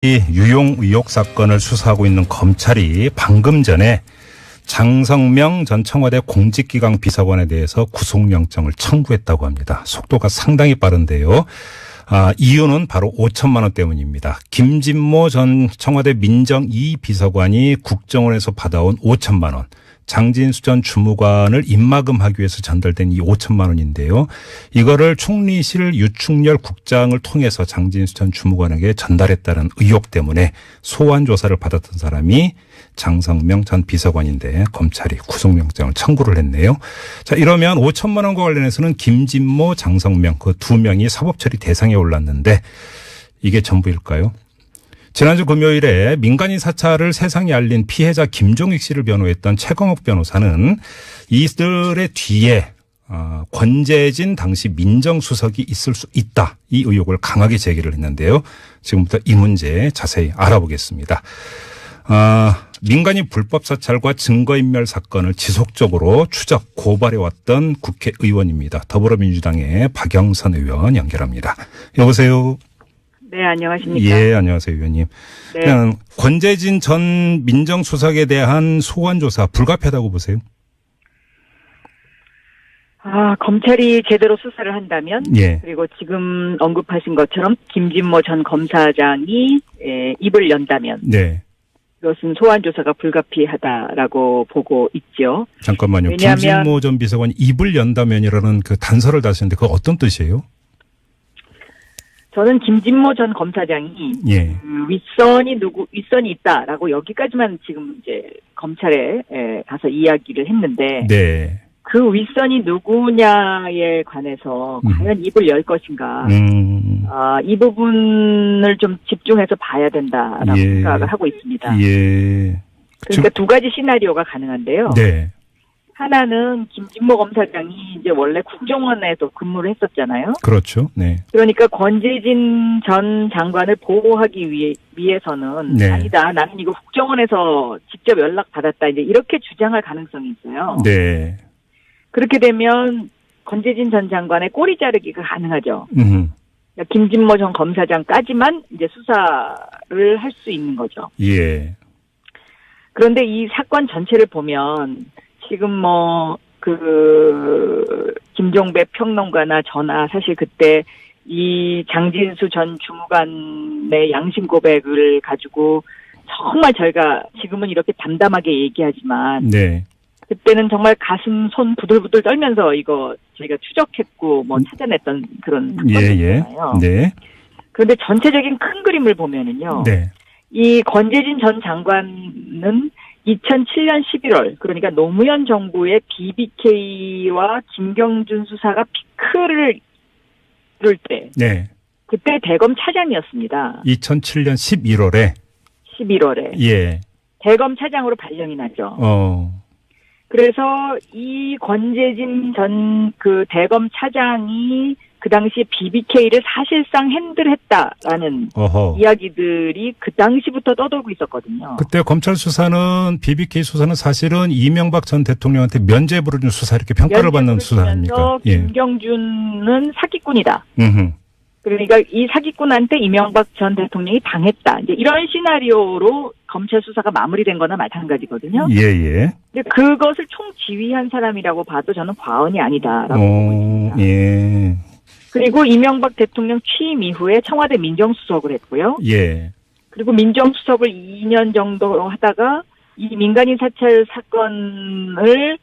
이 유용 의혹 사건을 수사하고 있는 검찰이 방금 전에 장성명 전 청와대 공직기강 비서관에 대해서 구속영장을 청구했다고 합니다. 속도가 상당히 빠른데요. 이유는 바로 5천만 원 때문입니다. 김진모 전 청와대 민정 2 비서관이 국정원에서 받아온 5천만 원. 장진수 전 주무관을 입막음하기 위해서 전달된 이 5천만 원인데요. 이거를 총리실 유충렬 국장을 통해서 장진수 전 주무관에게 전달했다는 의혹 때문에 소환 조사를 받았던 사람이 장성명 전 비서관인데 검찰이 구속영장을 청구를 했네요. 자, 이러면 5천만 원과 관련해서는 김진모, 장성명 그 두 명이 사법처리 대상에 올랐는데 이게 전부일까요? 지난주 금요일에 민간인 사찰을 세상에 알린 피해자 김종익 씨를 변호했던 최광욱 변호사는 이들의 뒤에 권재진 당시 민정수석이 있을 수 있다. 이 의혹을 강하게 제기를 했는데요. 지금부터 이 문제 자세히 알아보겠습니다. 민간인 불법 사찰과 증거인멸 사건을 지속적으로 추적, 고발해왔던 국회의원입니다. 더불어민주당의 박영선 의원 연결합니다. 여보세요. 네, 안녕하십니까. 예, 안녕하세요, 의원님. 네. 그냥 권재진 전 민정수석에 대한 소환조사 불가피하다고 보세요? 검찰이 제대로 수사를 한다면, 예. 그리고 지금 언급하신 것처럼 김진모 전 검사장이 입을 연다면, 네. 이것은 소환 조사가 불가피하다라고 보고 있죠. 잠깐만요. 왜냐하면 김진모 전 비서관이 입을 연다면이라는 그 단서를 다시는데 그거 어떤 뜻이에요? 저는 김진모 전 검사장이 예. 윗선이 있다라고 여기까지만 지금 이제 검찰에 가서 이야기를 했는데, 네. 그 윗선이 누구냐에 관해서 과연 입을 열 것인가. 이 부분을 좀 집중해서 봐야 된다라고 예. 생각을 하고 있습니다. 예. 그러니까 두 가지 시나리오가 가능한데요. 네. 하나는 김진모 검사장이 이제 원래 국정원에서 근무를 했었잖아요. 그렇죠. 네. 그러니까 권재진 전 장관을 보호하기 위해서는 네. 아니다. 나는 이거 국정원에서 직접 연락받았다. 이제 이렇게 주장할 가능성이 있어요. 네. 그렇게 되면 권재진 전 장관의 꼬리 자르기가 가능하죠. 그러니까 김진모 전 검사장까지만 이제 수사를 할 수 있는 거죠. 예. 그런데 이 사건 전체를 보면 지금 김종배 평론가나 저나 사실 그때 이 장진수 전 주무관의 양심 고백을 가지고 정말 저희가 지금은 이렇게 담담하게 얘기하지만 네. 그때는 정말 가슴, 손 부들부들 떨면서 이거 저희가 추적했고 찾아냈던 그런 사건이잖아요. 네. 그런데 전체적인 큰 그림을 보면은요. 네. 이 권재진 전 장관은 2007년 11월 그러니까 노무현 정부의 BBK와 김경준 수사가 피크를 이룰 때 네. 그때 대검 차장이었습니다. 2007년 11월에. 11월에. 예. 대검 차장으로 발령이 나죠. 그래서 이 권재진 전 대검 차장이 그 당시에 BBK를 사실상 핸들했다라는 이야기들이 그 당시부터 떠돌고 있었거든요. 그때 검찰 수사는 BBK 수사는 사실은 이명박 전 대통령한테 면죄부를 준 수사 이렇게 평가를 받는 수사 아닙니까? 김경준은 사기꾼이다. 그러니까 이 사기꾼한테 이명박 전 대통령이 당했다. 이제 이런 시나리오로 검찰 수사가 마무리된 거나 마찬가지거든요. 예. 근데 그것을 총지휘한 사람이라고 봐도 저는 과언이 아니다라고 보고 있습니다. 예. 그리고 이명박 대통령 취임 이후에 청와대 민정수석을 했고요. 예. 그리고 민정수석을 2년 정도 하다가 이 민간인 사찰 사건을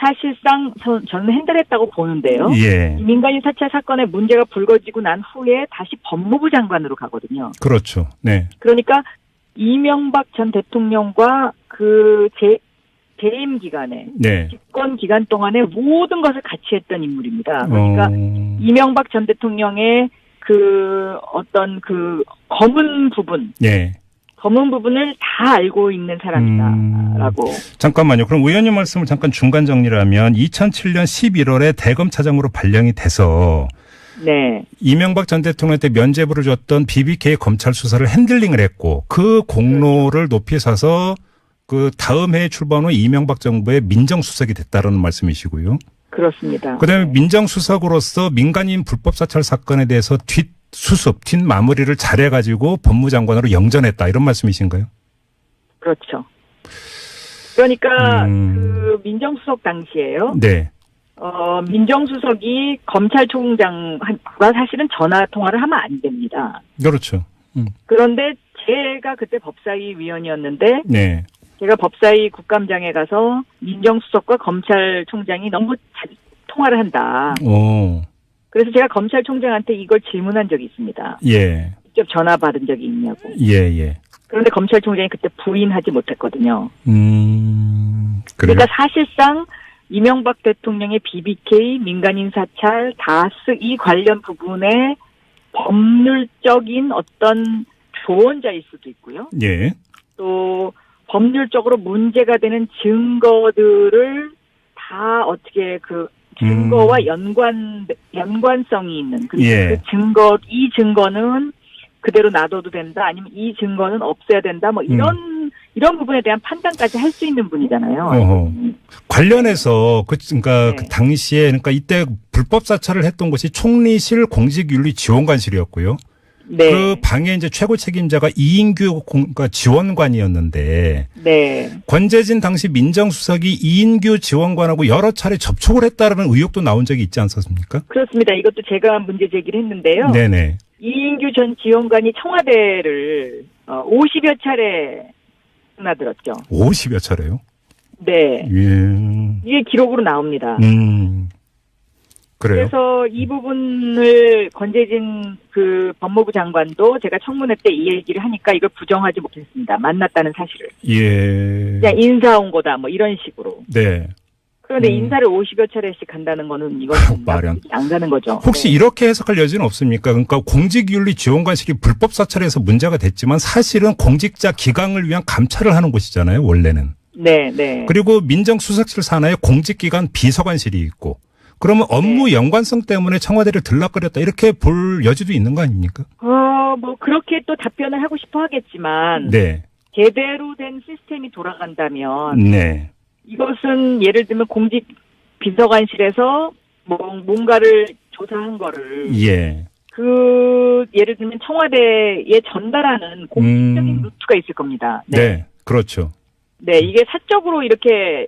사실상 저는 핸들했다고 보는데요. 예. 이 민간인 사찰 사건의 문제가 불거지고 난 후에 다시 법무부 장관으로 가거든요. 그렇죠. 네. 그러니까 이명박 전 대통령과 재임 기간에 네. 집권 기간 동안에 모든 것을 같이 했던 인물입니다. 그러니까 이명박 전 대통령의 검은 부분, 네. 검은 부분을 다 알고 있는 사람이다라고. 잠깐만요. 그럼 의원님 말씀을 잠깐 중간 정리를 하면 2007년 11월에 대검 차장으로 발령이 돼서 네. 이명박 전 대통령한테 면죄부를 줬던 BBK 검찰 수사를 핸들링을 했고 그 공로를 높이 사서 그 다음 해에 출범한 후 이명박 정부의 민정수석이 됐다라는 말씀이시고요. 그렇습니다. 그다음에 민정수석으로서 민간인 불법 사찰 사건에 대해서 수습, 뒷마무리를 잘해가지고 법무장관으로 영전했다 이런 말씀이신가요? 그렇죠. 그러니까 그 민정수석 당시에요. 네. 민정수석이 검찰총장과 사실은 전화 통화를 하면 안 됩니다. 그렇죠. 그런데 제가 그때 법사위 위원이었는데 네. 제가 법사위 국감장에 가서 민정수석과 검찰총장이 너무 자주 통화를 한다. 오. 그래서 제가 검찰총장한테 이걸 질문한 적이 있습니다. 예. 직접 전화 받은 적이 있냐고. 예. 그런데 검찰총장이 그때 부인하지 못했거든요. 그래요? 그러니까 사실상 이명박 대통령의 BBK, 민간인 사찰, 다스 이 관련 부분에 법률적인 어떤 조언자일 수도 있고요. 예. 또 법률적으로 문제가 되는 증거들을 다 어떻게 그 증거와 연관성이 있는 그리고 예. 이 증거는 그대로 놔둬도 된다 아니면 이 증거는 없애야 된다 뭐 이런 부분에 대한 판단까지 할 수 있는 분이잖아요. 어허. 관련해서 그러니까 네. 그 당시에 그러니까 이때 불법 사찰을 했던 곳이 총리실 공직윤리지원관실이었고요. 네. 그 방에 이제 최고 책임자가 이인규 그러니까 지원관이었는데 네. 권재진 당시 민정수석이 이인규 지원관하고 여러 차례 접촉을 했다라는 의혹도 나온 적이 있지 않습니까? 그렇습니다. 이것도 제가 문제 제기를 했는데요. 네네. 이인규 전 지원관이 청와대를 50여 차례 드나들었죠. 50여 차례요? 네. 예. 이게 기록으로 나옵니다. 그래요? 그래서 이 부분을 권재진 그 법무부 장관도 제가 청문회 때 이 얘기를 하니까 이걸 부정하지 못했습니다. 만났다는 사실을. 예. 그냥 인사 온 거다 뭐 이런 식으로. 네. 그런데 인사를 50여 차례씩 간다는 거는 이건 말이 안 가는 거죠. 혹시 네. 이렇게 해석할 여지는 없습니까? 그러니까 공직윤리지원관실이 불법 사찰에서 문제가 됐지만 사실은 공직자 기강을 위한 감찰을 하는 곳이잖아요, 원래는. 네, 네. 그리고 민정수석실 산하에 공직기관 비서관실이 있고 그러면 업무 연관성 때문에 청와대를 들락거렸다 이렇게 볼 여지도 있는 거 아닙니까? 뭐 그렇게 또 답변을 하고 싶어 하겠지만 네. 제대로 된 시스템이 돌아간다면 네. 이것은 예를 들면 공직 비서관실에서 뭔가를 조사한 거를 예. 예를 들면 청와대에 전달하는 공식적인 루트가 있을 겁니다. 네. 그렇죠. 네, 이게 사적으로 이렇게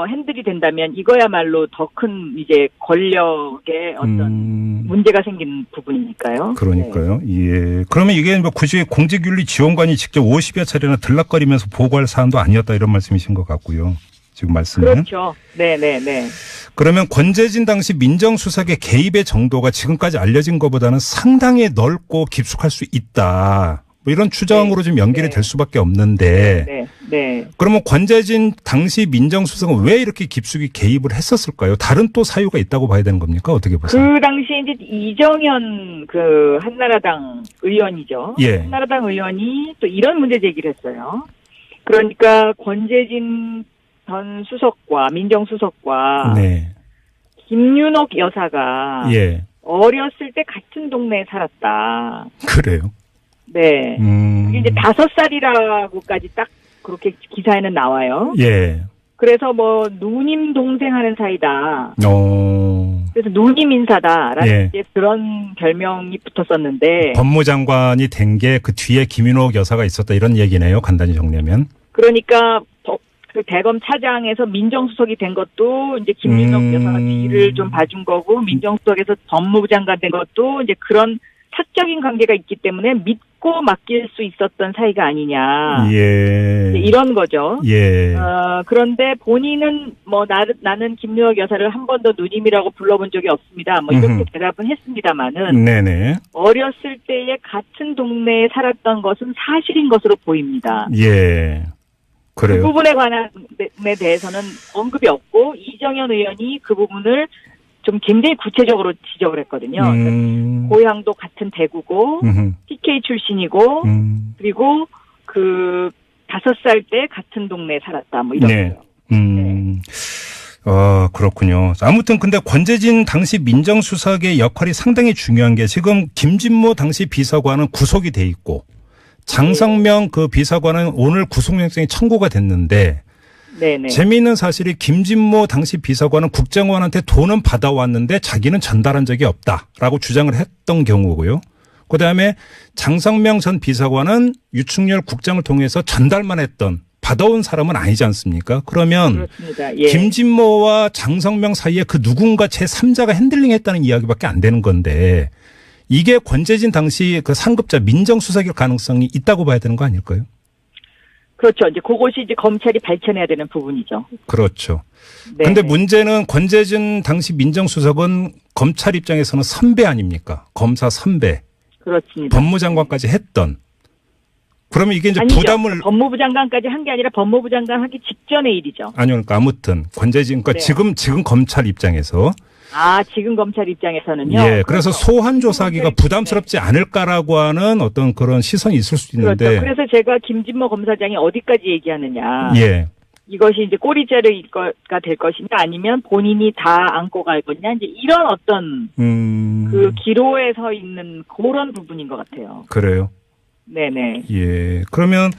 핸들이 된다면 이거야말로 더 큰 이제 권력의 어떤 문제가 생기는 부분이니까요. 그러니까요. 네. 예. 그러면 이게 뭐 굳이 공직윤리지원관이 직접 50여 차례나 들락거리면서 보고할 사안도 아니었다 이런 말씀이신 것 같고요. 지금 말씀은. 그렇죠. 네네네. 그러면 권재진 당시 민정수석의 개입의 정도가 지금까지 알려진 것보다는 상당히 넓고 깊숙할 수 있다. 뭐 이런 추정으로 좀 연결이 될 수밖에 없는데. 네. 그러면 권재진 당시 민정수석은 왜 이렇게 깊숙이 개입을 했었을까요? 다른 또 사유가 있다고 봐야 되는 겁니까? 어떻게 보세요? 그 당시에 이제 이정현 그 한나라당 의원이죠. 예. 한나라당 의원이 또 이런 문제 제기를 했어요. 그러니까 권재진 전 수석과 민정수석과 네. 김윤옥 여사가 예. 어렸을 때 같은 동네에 살았다. 그래요. 네. 그게 이제 5살이라고까지 딱 그렇게 기사에는 나와요. 예. 그래서 누님 동생 하는 사이다. 그래서 누님 인사다라는 예. 이제 그런 별명이 붙었었는데. 법무장관이 된 게 그 뒤에 김윤옥 여사가 있었다 이런 얘기네요. 간단히 정리하면. 그러니까 그 대검 차장에서 민정수석이 된 것도 이제 김윤옥 여사가 뒤를 좀 봐준 거고 민정수석에서 법무부 장관 된 것도 이제 그런 사적인 관계가 있기 때문에 믿고 맡길 수 있었던 사이가 아니냐. 예. 이런 거죠. 예. 그런데 본인은 나는 김유혁 여사를 한 번도 누님이라고 불러본 적이 없습니다. 이렇게 대답은 했습니다마는. 네네. 어렸을 때에 같은 동네에 살았던 것은 사실인 것으로 보입니다. 예. 그래요. 그 부분에 관한 데 대해서는 언급이 없고 이정현 의원이 그 부분을 좀 굉장히 구체적으로 지적을 했거든요. 고향도 같은 대구고 TK 출신이고 그리고 그 5살 때 같은 동네에 살았다 이런 거요. 네. 그렇군요. 아무튼 근데 권재진 당시 민정수석의 역할이 상당히 중요한 게 지금 김진모 당시 비서관은 구속이 돼 있고 장성명 그 비서관은 오늘 구속영장이 청구가 됐는데 네네. 재미있는 사실이 김진모 당시 비서관은 국정원한테 돈은 받아왔는데 자기는 전달한 적이 없다라고 주장을 했던 경우고요. 그다음에 장성명 전 비서관은 유충렬 국장을 통해서 전달만 했던 받아온 사람은 아니지 않습니까? 그러면 그렇습니다. 예. 김진모와 장성명 사이에 그 누군가 제3자가 핸들링했다는 이야기밖에 안 되는 건데 이게 권재진 당시 그 상급자 민정수석일 가능성이 있다고 봐야 되는 거 아닐까요? 그렇죠. 이제 그것이 이제 검찰이 밝혀내야 되는 부분이죠. 그렇죠. 네. 근데 문제는 권재진 당시 민정수석은 검찰 입장에서는 선배 아닙니까? 검사 선배. 그렇습니다. 법무장관까지 했던. 그러면 이게 이제 아니죠. 부담을. 법무부 장관까지 한 게 아니라 법무부 장관 하기 직전의 일이죠. 아니요. 그러니까 아무튼 권재진, 그러니까 네. 지금 검찰 입장에서. 지금 검찰 입장에서는요. 예. 그래서 소환 조사하기가 네. 부담스럽지 않을까라고 하는 어떤 그런 시선이 있을 수 있는데. 그렇죠. 그래서 제가 김진모 검사장이 어디까지 얘기하느냐. 예. 이것이 이제 꼬리자르가 될 것이냐 아니면 본인이 다 안고 갈 거냐 이제 이런 어떤 그 기로에 서 있는 그런 부분인 것 같아요. 그래요. 네네. 예. 그러면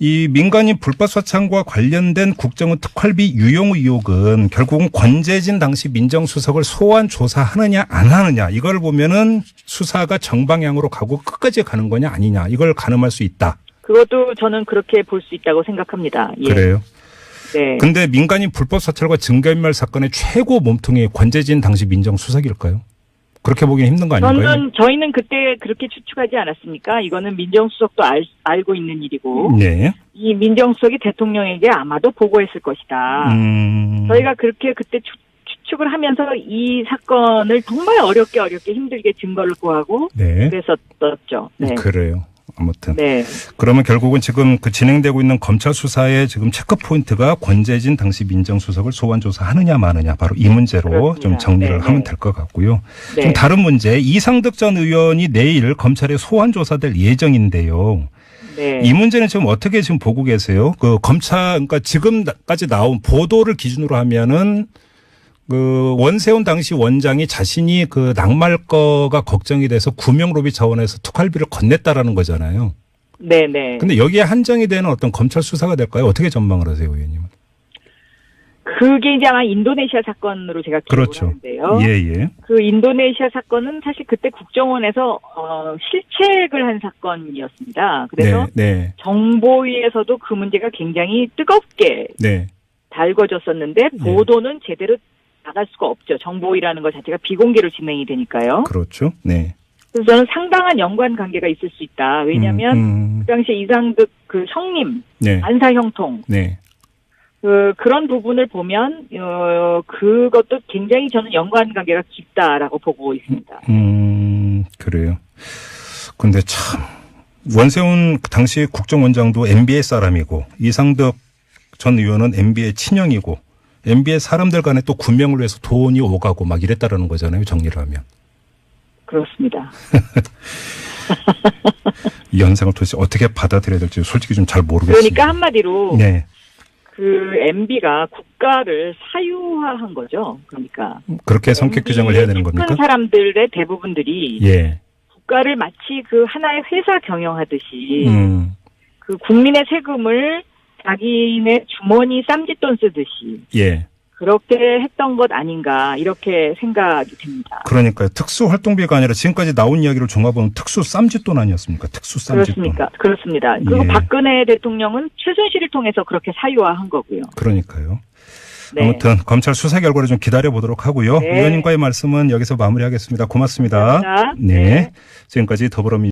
이 민간인 불법 사찰과 관련된 국정원 특활비 유용 의혹은 결국은 권재진 당시 민정수석을 소환 조사하느냐 안 하느냐 이걸 보면은 수사가 정방향으로 가고 끝까지 가는 거냐 아니냐 이걸 가늠할 수 있다. 그것도 저는 그렇게 볼 수 있다고 생각합니다. 예. 그래요. 네. 근데 민간인 불법 사찰과 증거인멸 사건의 최고 몸통이 권재진 당시 민정수석일까요? 그렇게 보기는 힘든 거 아닌가요? 저희는 그때 그렇게 추측하지 않았습니까? 이거는 민정수석도 알고 있는 일이고. 네. 이 민정수석이 대통령에게 아마도 보고했을 것이다. 저희가 그렇게 그때 추측을 하면서 이 사건을 정말 어렵게 힘들게 증거를 구하고. 네. 그랬었죠. 네. 그래요. 아무튼. 네. 그러면 결국은 지금 그 진행되고 있는 검찰 수사의 지금 체크 포인트가 권재진 당시 민정수석을 소환 조사하느냐 마느냐 바로 이 문제로 그렇습니다. 좀 정리를 네네. 하면 될 것 같고요. 네. 좀 다른 문제 이상득 전 의원이 내일 검찰에 소환 조사될 예정인데요. 네. 이 문제는 지금 어떻게 지금 보고 계세요? 그 검찰 그러니까 지금까지 나온 보도를 기준으로 하면은 그 원세훈 당시 원장이 자신이 그 낙마할거가 걱정이 돼서 구명로비 차원에서 특활비를 건넸다라는 거잖아요. 네네. 근데 여기에 한정이 되는 어떤 검찰 수사가 될까요? 어떻게 전망을 하세요, 의원님은? 그게 이제 아마 인도네시아 사건으로 제가 기억을 그렇죠. 하는데요. 예. 그 인도네시아 사건은 사실 그때 국정원에서 실책을 한 사건이었습니다. 그래서 네. 정보위에서도 그 문제가 굉장히 뜨겁게 네. 달궈졌었는데 보도는 제대로 나갈 수가 없죠. 정보위라는 것 자체가 비공개로 진행이 되니까요. 그렇죠. 네. 그래서 저는 상당한 연관 관계가 있을 수 있다. 왜냐하면 그 당시에 이상득 그 성님, 네. 안사형통 네. 그런 부분을 보면 그것도 굉장히 저는 연관 관계가 깊다라고 보고 있습니다. 그래요. 근데 참 원세훈 당시 국정원장도 MB의 사람이고 이상득 전 의원은 MB의 친형이고 MB의 사람들 간에 또 군명을 위해서 돈이 오가고 막 이랬다라는 거잖아요. 정리를 하면. 그렇습니다. 이 현상을 도대체 어떻게 받아들여야 될지 솔직히 좀 잘 모르겠습니다. 그러니까 한마디로 네. 그 MB가 국가를 사유화한 거죠. 그러니까 그렇게 성격 규정을 해야 되는 겁니까? 큰 사람들의 대부분들이 예. 국가를 마치 그 하나의 회사 경영하듯이 그 국민의 세금을 자기네 주머니 쌈짓돈 쓰듯이 예. 그렇게 했던 것 아닌가 이렇게 생각이 듭니다. 그러니까요. 특수 활동비가 아니라 지금까지 나온 이야기를 종합하면 특수 쌈짓돈 아니었습니까? 특수 쌈짓돈. 그렇습니다. 그리고 예. 박근혜 대통령은 최순실을 통해서 그렇게 사유화한 거고요. 그러니까요. 네. 아무튼 검찰 수사 결과를 좀 기다려 보도록 하고요. 네. 의원님과의 말씀은 여기서 마무리하겠습니다. 고맙습니다. 감사합니다. 네. 지금까지 더불어민주당